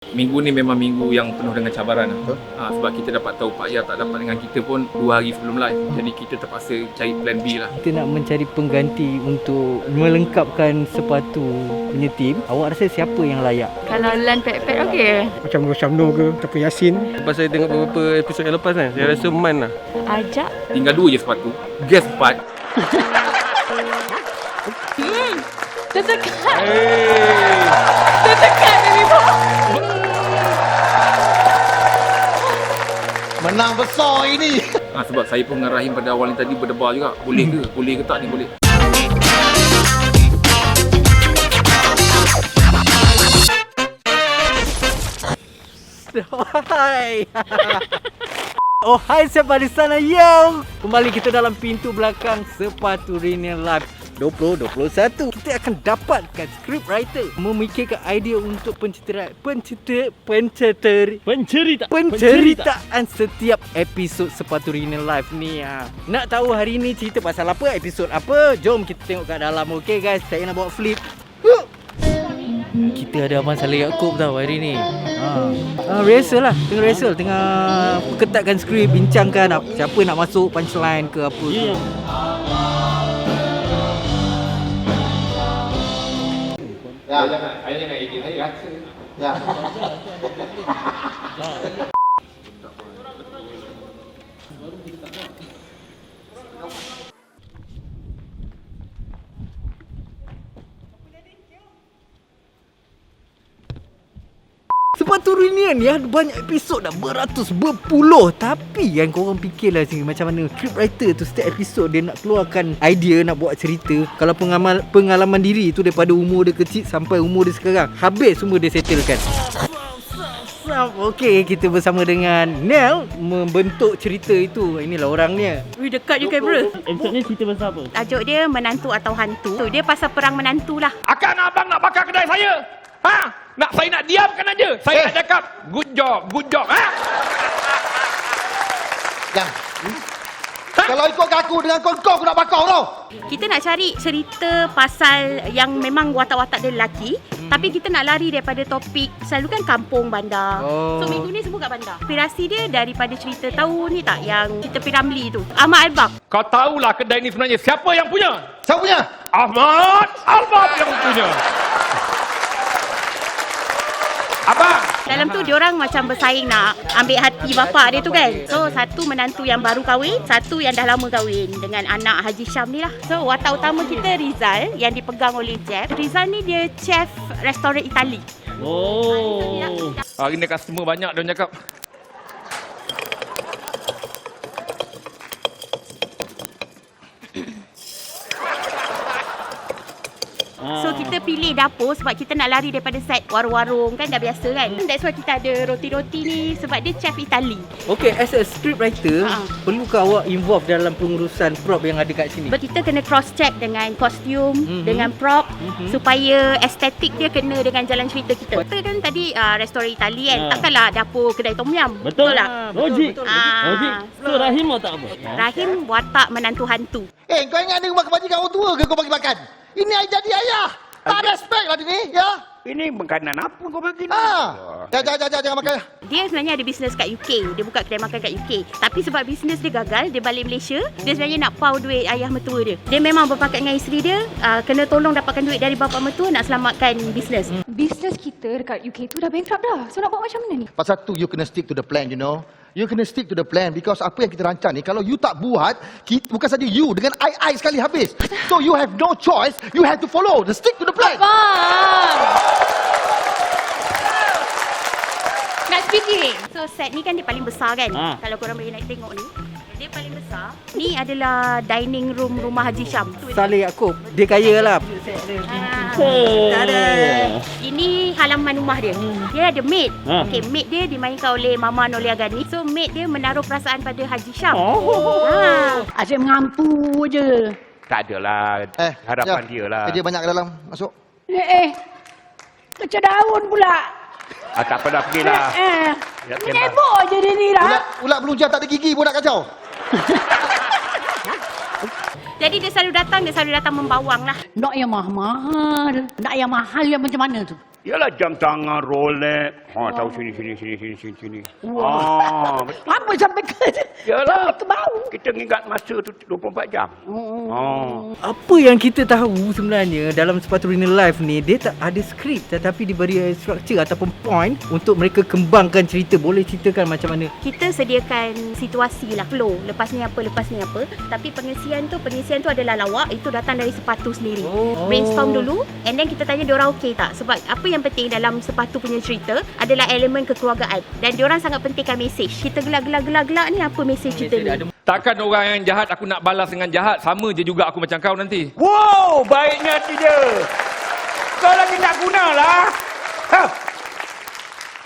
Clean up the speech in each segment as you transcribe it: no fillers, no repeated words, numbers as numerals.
Minggu ni memang minggu yang penuh dengan cabaran. Sebab kita dapat tahu Pak Yah tak dapat dengan kita pun 2 hari sebelum live. Jadi kita terpaksa cari plan B lah. Kita nak mencari pengganti untuk melengkapkan sepatu punya tim. Awak rasa siapa yang layak? Kalau Lan pet-pet okey. Macam Rosyamno ke ataupun Yasin. Lepas saya tengok beberapa episod yang lepas kan, saya rasa Man lah. Ajak. Tinggal 2 je sepatu. Guess 4. Tertekan. Tertekan baby boy. Menang besar ini. Sebab saya pun dengan Rahim pada awal ni tadi berdebar juga. Boleh ke? Boleh ke tak ni? Boleh. Hai. Oh hai siapa di sana yo. Kembali kita dalam pintu belakang Sepatu Reunion Live 2021. Kita akan dapatkan scriptwriter memikirkan idea untuk penceritaan setiap episod Sepatu Reunion Live ni. Nak tahu hari ni cerita pasal apa, episod apa? Jom kita tengok kat dalam. Okay guys, saya nak bawa flip. Kita ada Abang Saleh Yaakob tau hari ni. Rehearsal lah. Tengah rehearsal, tengah ketatkan skrip, bincangkan siapa nak masuk punchline ke apa. Saya jangan edit saya rasa. Ya. Sepatu Reunion ya, banyak episod dah, beratus, berpuluh. Tapi yang korang fikirlah sini macam mana scriptwriter tu setiap episod dia nak keluarkan idea, nak buat cerita. Kalau pengalaman diri tu daripada umur dia kecil sampai umur dia sekarang, habis semua dia settlekan. Okey, kita bersama dengan Nel membentuk cerita itu. Inilah orangnya. Wih, dekat je kamera. Episod ni cerita pasal apa? Tajuk dia menantu atau hantu. Dia pasal perang menantu lah. Akak dengan abang nak bakar kedai saya? Saya nak diamkan aja. Saya nak cakap good job. Jangan. Kalau ikut aku dengan kau aku nak bakar tau. Kita nak cari cerita pasal yang memang watak-watak dia lelaki. Tapi kita nak lari daripada topik. Selalu kan kampung bandar. So minggu ni semua kat bandar. Inspirasi dia daripada cerita tahu ni tak, yang cerita Piramli tu, Ahmad Albab. Kau tahulah kedai ni sebenarnya siapa yang punya? Siapa punya? Ahmad Albab yang punya. Abang, Dalam tu diorang macam bersaing nak ambil hati bapak dia tu kan. So satu menantu yang baru kahwin, satu yang dah lama kahwin dengan anak Haji Syam ni lah. So watak utama kita Rizal yang dipegang oleh Jeff. Rizal ni dia chef restoran Itali. Oh. hari ni customer banyak dia cakap. So kita pilih dapur sebab kita nak lari daripada set warung-warung kan, dah biasa kan. That's why kita ada roti-roti ni sebab dia chef Itali. Okay, as a scriptwriter, perlukah awak involve dalam pengurusan prop yang ada kat sini? Kita kena cross check dengan kostum, dengan prop supaya estetik dia kena dengan jalan cerita kita. Kita kan tadi restoran Itali kan, takkanlah dapur kedai tom yum. Betul tak? Logik. Ah. Logik. So Rahim watak apa? Rahim watak menantu hantu. Kau ingat dia rumah kebajikan orang tua ke kau bagi makan? Ini jadi ayah. Tak ada respect lah dia ni, ya? Ini makanan apa kau bagi ni? Jangan makan. Dia sebenarnya ada bisnes kat UK. Dia buka kedai makan kat UK. Tapi sebab bisnes dia gagal, dia balik Malaysia. Dia sebenarnya nak pau duit ayah mertua dia. Dia memang berpakat dengan isteri dia, kena tolong dapatkan duit dari bapa mertua nak selamatkan bisnes. Bisnes kita dekat UK tu dah bankrupt dah. So nak buat macam mana ni? Pasal tu you kena stick to the plan, you know. You kena stick to the plan because apa yang kita rancang ni kalau you tak buat, bukan saja you dengan I sekali habis. So you have no choice, you have to follow, stick to the plan. Nak speaking. So set ni kan dia paling besar kan. Kalau korang boleh nak tengok ni, dia paling besar. Ni adalah dining room rumah Haji Syam. Saleh Yaakob, dia kaya lah. Ini halaman rumah dia. Dia ada maid. Okay, maid dia dimainkan oleh Mama Nolia Gani. So maid dia menaruh perasaan pada Haji Syam. Asyik mengampu je. Tak adalah harapan dia lah. Dia banyak ke dalam, masuk. Macam daun pula. Tak apa dah, pergilah. Menyebok je dia ni lah. Ulat belum tak ada gigi pun nak kacau. Jadi dia selalu datang membawang lah. Nak yang mahal-mahal. Nak yang mahal yang macam mana tu? Yalah jam tangan Rolex. Tahu sini. Apa sampai ke? Yalah. Kita ingat masa tu 24 jam. Apa yang kita tahu sebenarnya dalam sepatu Real Life ni, dia tak ada skrip tetapi diberi structure ataupun point untuk mereka kembangkan cerita. Boleh ceritakan macam mana? Kita sediakan situasi lah, flow. Lepas ni apa. Tapi pengisian tu adalah lawak. Itu datang dari sepatu sendiri. Brainstorm dulu and then kita tanya diorang okey tak. Sebab apa yang penting dalam sepatu punya cerita adalah elemen kekeluargaan. Dan diorang sangat pentingkan mesej. Kita gelak ni apa mesej cerita ni. Takkan orang yang jahat aku nak balas dengan jahat. Sama je juga aku macam kau nanti. Wow, baiknya hati dia. Kau lagi tak gunalah.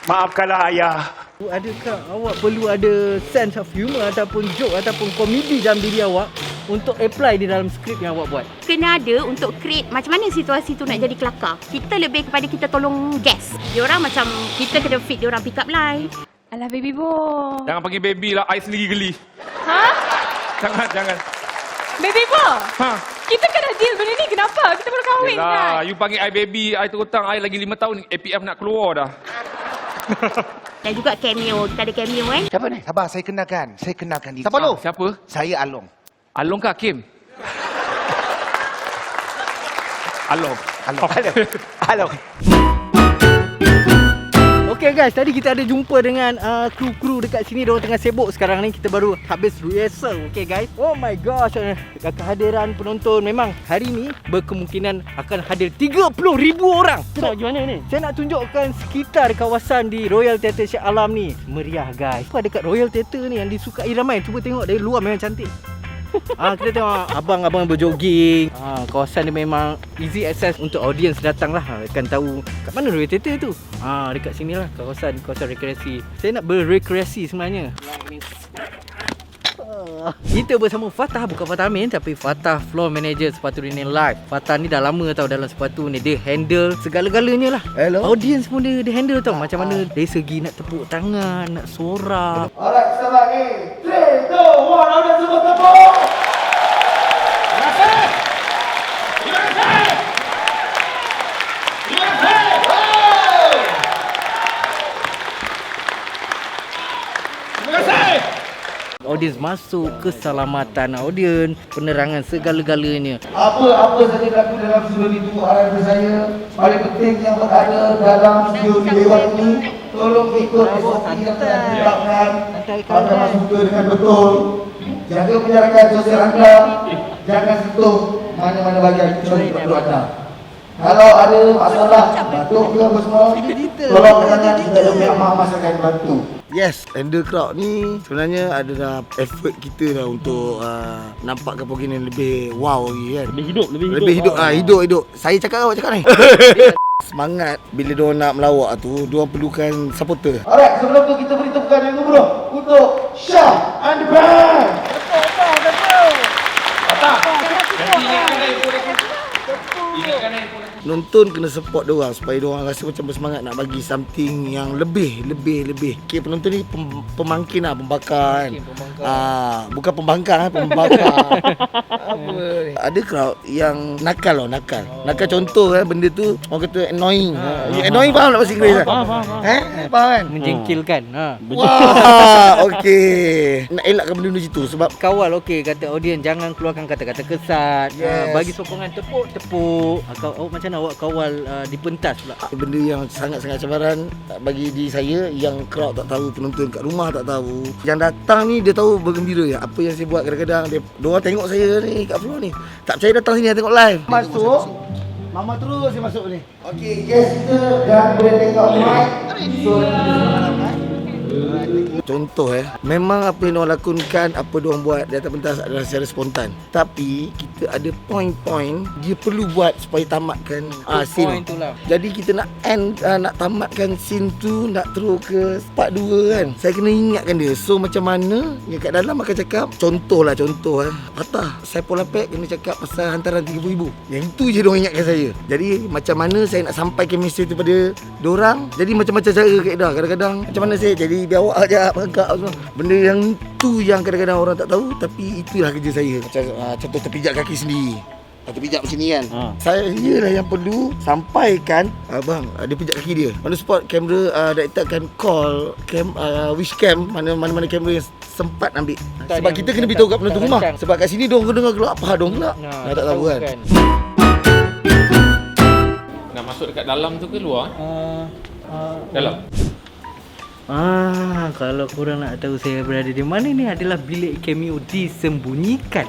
Maafkanlah ayah. Adakah awak perlu ada sense of humor ataupun joke ataupun komedi dalam diri awak untuk apply di dalam skrip yang awak buat? Kena ada untuk create macam mana situasi tu nak jadi kelakar. Kita lebih kepada kita tolong guess. Diorang macam kita kena fit diorang pick up line. Alah baby boy. Jangan panggil baby lah, I sendiri geli. Ha? Jangan. Baby boy. Ha. Kita kena deal benda ni. Kenapa? Kita baru kahwin kan? Yelah, you panggil I baby, I terhutang, I lagi 5 tahun APF nak keluar dah. Dan juga cameo. Kita ada cameo kan. Siapa ni? Sabar, saya kenalkan diri. Siapa lu? Siapa? Saya Along. Along ke Hakim? Along. Okay guys, tadi kita ada jumpa dengan kru-kru dekat sini. Diorang tengah sibuk sekarang ni. Kita baru habis rehearsal. Okay guys. Oh my gosh, kehadiran penonton. Memang hari ni berkemungkinan akan hadir 30,000 orang. Nak pergi mana ni? Saya nak tunjukkan sekitar kawasan di Royal Theatre Shah Alam ni. Meriah guys. Apa dekat Royal Theatre ni yang disukai ramai. Cuba tengok dari luar memang cantik. Kita tengok abang-abang berjoging. Kawasan ni memang easy access untuk audience datang lah. Akan tahu kat mana Royal Theatre tu. Dekat sini lah kawasan rekreasi. Saya nak berrekreasi sebenarnya. Kita bersama Fatah, bukan Fatah Amin tapi Fatah floor manager sepatu Real Life. Fatah ni dah lama tau dalam sepatu ni. Dia handle segala-galanya lah. Hello. Audience pun dia handle tau. Macam mana dari segi nak tepuk tangan, nak sorak. Alright, selamat ni. 3, 2, 1, audience semua tepuk. Audience masuk, keselamatan audience, penerangan segala-galanya. Apa-apa saja berlaku dalam studio itu arahan saya. Paling penting yang berada dalam studio di lewat ini, tolong ikut SOP yang telah ditetapkan. Anda masuk studio dengan betul. Jaga penjarakan sosial anda. Jangan sentuh mana-mana bahagian kecuali perut anda. Kalau ada masalah, batuk ke apa semua, tolong jangan kita ambil amat akan bantu. Yes, and the crowd ni sebenarnya adalah effort kita lah untuk nampakkan program yang lebih wow lagi kan. Lebih hidup. Saya cakap awak cakap ni. Semangat bila diorang nak melawak tu, diorang perlukan supporter. Alright, sebelum tu kita beri tepukan yang dulu untuk Shah and the Band. Nonton kena support diorang supaya diorang rasa macam bersemangat nak bagi something yang lebih. Okay, penonton ni pemangkin lah, pembakar kan. Bukan pembangkang, pembakar. Apa ni? Ada crowd yang nakal. Nakal contoh kan, benda tu orang kata annoying. Annoying faham tak bahasa Inggeris tak? Faham kan? Menjengkelkan. Wah, okey. Nak elakkan benda macam tu sebab Kawal kata audience jangan keluarkan kata-kata kesat. Yes. Bagi sokongan tepuk. Macam mana awak kawal dipentas pula? benda yang sangat-sangat cabaran bagi diri saya yang crowd tak tahu, penonton kat rumah tak tahu. Yang datang ni dia tahu bergembira ya. Apa yang saya buat kadang-kadang dia orang tengok saya ni kat floor ni. Tak percaya datang sini tengok live. Masuk. Mama terus dia masuk ni. Okey, guys kita dah boleh tengok mic. So, Contoh memang apa yang diorang lakonkan, apa diorang buat di atas pentas adalah secara spontan. Tapi kita ada point-point dia perlu buat supaya tamatkan scene. Jadi kita nak nak tamatkan scene tu, nak terus ke part 2 kan. Saya kena ingatkan dia. So macam mana yang kat dalam akan cakap, contoh Patah saya pola pack kena cakap pasal hantaran 30,000. Yang itu je diorang ingatkan saya. Jadi macam mana saya nak sampaikan mesej tu pada diorang. Jadi macam-macam cara kaedah. Kadang-kadang macam mana saya jadi biar awak ajak mengangkat semua. Benda yang tu yang kadang-kadang orang tak tahu, tapi itulah kerja saya. Macam contoh terpijak kaki sendiri. Atau pijak macam ni kan. Ha. Saya lah yang perlu sampaikan abang dia pijak kaki dia. On the spot kamera director akan call which cam mana kamera yang sempat ambil. Sebab kita kena beritahu kat penonton rumah. Sebab kat sini diorang dengar gelak apa dong gelak. Tak tahu kan. Nak masuk dekat dalam tu ke luar? Dalam. Kalau korang nak tahu saya berada di mana ni adalah bilik cameo disembunyikan.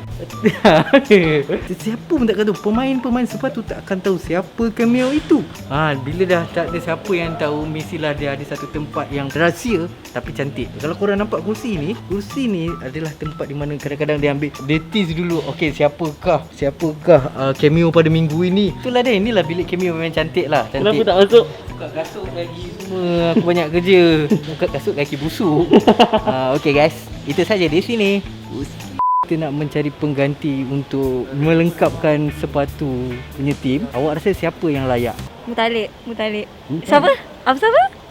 Siapa pun takkan tahu. Pemain-pemain sepatu tak akan tahu siapa cameo itu. Bila dah tak ada siapa yang tahu, mestilah dia ada satu tempat yang rahsia tapi cantik. Kalau korang nampak kursi ni adalah tempat di mana kadang-kadang dia ambil, dia tease dulu. Okey, siapakah cameo pada minggu ini. Itulah dia, inilah bilik cameo memang cantik lah. Kenapa tak masuk? Buka kasut lagi semua. Aku banyak kerja. Buka kasut kaki busuk. Okey guys, itu saja di sini. Kita nak mencari pengganti untuk melengkapkan sepatu punya tim. Awak rasa siapa yang layak? Mutalib. Siapa?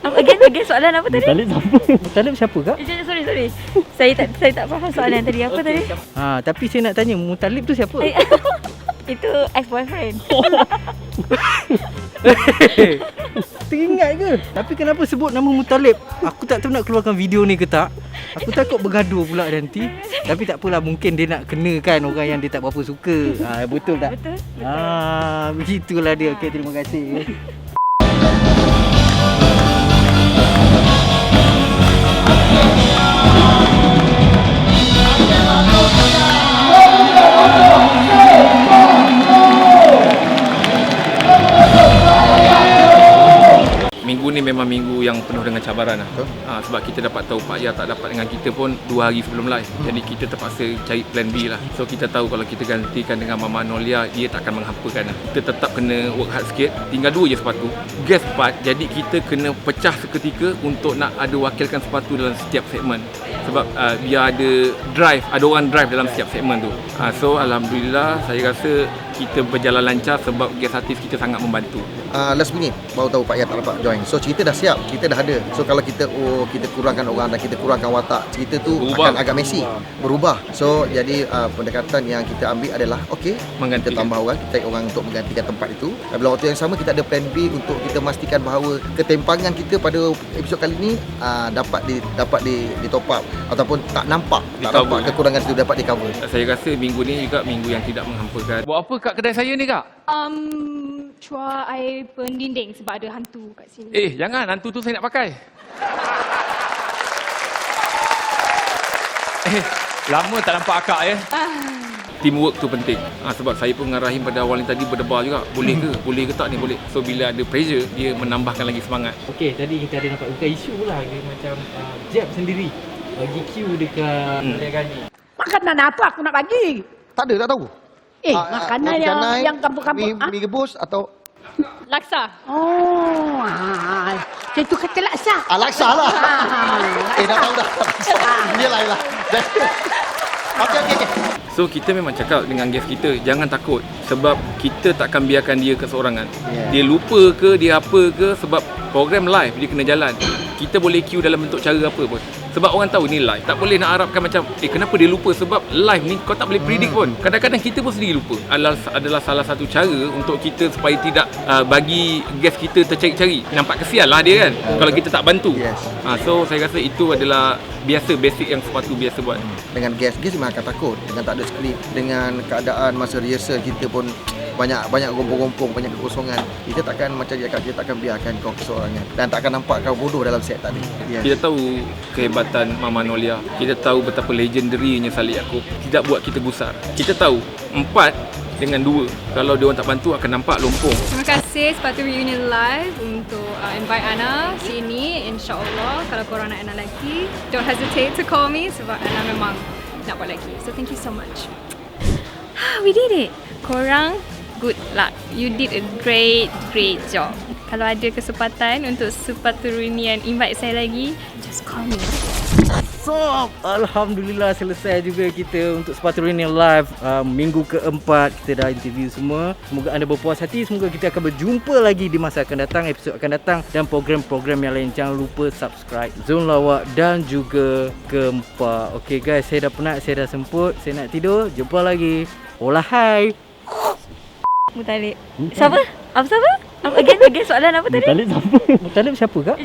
Again soalan apa tadi? Mutalib siapa kak? Sorry. Saya tak faham soalan tadi. Apa tadi? Tapi saya nak tanya, Mutalib tu siapa? Itu ex-boyfriend. Teringat ke? Tapi kenapa sebut nama Mutalib? Aku tak tahu nak keluarkan video ni ke tak. Aku takut bergaduh pula nanti. Tapi tak apalah, mungkin dia nak kenakan orang yang dia tak berapa suka. Betul tak? Betul. Begitulah dia. Okey, terima kasih. Minggu ni memang minggu yang penuh dengan cabaran lah. Sebab kita dapat tahu Pak Yah tak dapat dengan kita pun 2 hari sebelum live. Jadi kita terpaksa cari plan B lah. So kita tahu kalau kita gantikan dengan Mama Nolia, dia tak akan menghampakan lah. Kita tetap kena work hard sikit. Tinggal 2 je sepatu. Guest part, jadi kita kena pecah seketika untuk nak ada wakilkan sepatu dalam setiap segmen. Sebab biar ada drive, ada orang drive dalam setiap segmen tu. So Alhamdulillah, saya rasa kita berjalan lancar sebab guest artis kita sangat membantu. Last minute baru tahu Pak Yah tak dapat join. So cerita dah siap, kita dah ada. So kalau kita kurangkan orang dan kita kurangkan watak, cerita tu akan agak messy, berubah. So jadi pendekatan yang kita ambil adalah kita tambah orang, kita cari orang untuk menggantikan tempat itu. Dan dalam waktu yang sama kita ada plan B untuk kita memastikan bahawa ketimpangan kita pada episod kali ini dapat di top up ataupun tak nampak kekurangan itu dapat di cover. Saya rasa minggu ni juga minggu yang tidak menghampakan. Buat apa kat kedai saya ni kak? Cuar air pendinding sebab ada hantu kat sini. Jangan, hantu tu saya nak pakai. Lama tak nampak akak ya. Teamwork tu penting. Sebab saya pun dengan Rahim pada awal ni tadi berdebar juga. Boleh ke tak ni? Boleh. So bila ada pressure, dia menambahkan lagi semangat. Okey, tadi kita ada nampak bukan isu lah. Dia macam Jeb sendiri bagi Q dekat Nolia Ghani. Makanan apa aku nak bagi? Tak ada, tak tahu. Makanan yang kampung-kampung. Mi rebus atau Laksa. Itu kata laksa. laksa lah. Dah tahu dah. Yelah. Okey. So kita memang cakap dengan guest kita, jangan takut sebab kita takkan biarkan dia keseorangan. Dia lupa ke, dia apa ke, sebab program live dia kena jalan. Kita boleh cue dalam bentuk cara apa pun. Sebab orang tahu ni live. Tak boleh nak harapkan macam kenapa dia lupa, sebab live ni kau tak boleh predict pun. Kadang-kadang kita pun sendiri lupa. Adalah salah satu cara untuk kita supaya tidak bagi guest kita tercari-cari. Nampak kesian lah dia kan kalau kita tak bantu. So saya rasa itu adalah biasa, basic yang sepatu biasa buat. Dengan guest memang akan takut. Dengan tak ada skrip, dengan keadaan masa rehearsal kita pun banyak gompong-gompong, banyak kekosongan. Kita takkan macam dia cakap, kita takkan biarkan kau keseorangan dan takkan nampak kau bodoh dalam set tadi. Kita tahu kehebatan Mama Nolia. Kita tahu betapa legendarinya Salih Yaakob. Tidak buat kita gusar. Kita tahu 4 dengan 2. Kalau dia orang tak bantu akan nampak lompong. Terima kasih Sepatu Reunion Live untuk invite Ana sini. InsyaAllah kalau korang nak Ana lagi, don't hesitate to call me sebab Ana memang nak buat lagi. So thank you so much. We did it. Korang good luck. You did a great job. Kalau ada kesempatan untuk Sepatu Reunion invite saya lagi, just call me. Alhamdulillah selesai juga kita untuk Sepatu Reunion Live minggu keempat. Kita dah interview semua. Semoga anda berpuas hati. Semoga kita akan berjumpa lagi di masa akan datang, episod akan datang dan program-program yang lain. Jangan lupa subscribe Zone Lawak dan juga Keempat. Okay guys, saya dah penat, saya dah semput, saya nak tidur. Jumpa lagi. Hola hai. Mutalib. Siapa? Apa siapa? Again soalan apa tadi? Mutalib siapa? Mutalib siapa kak?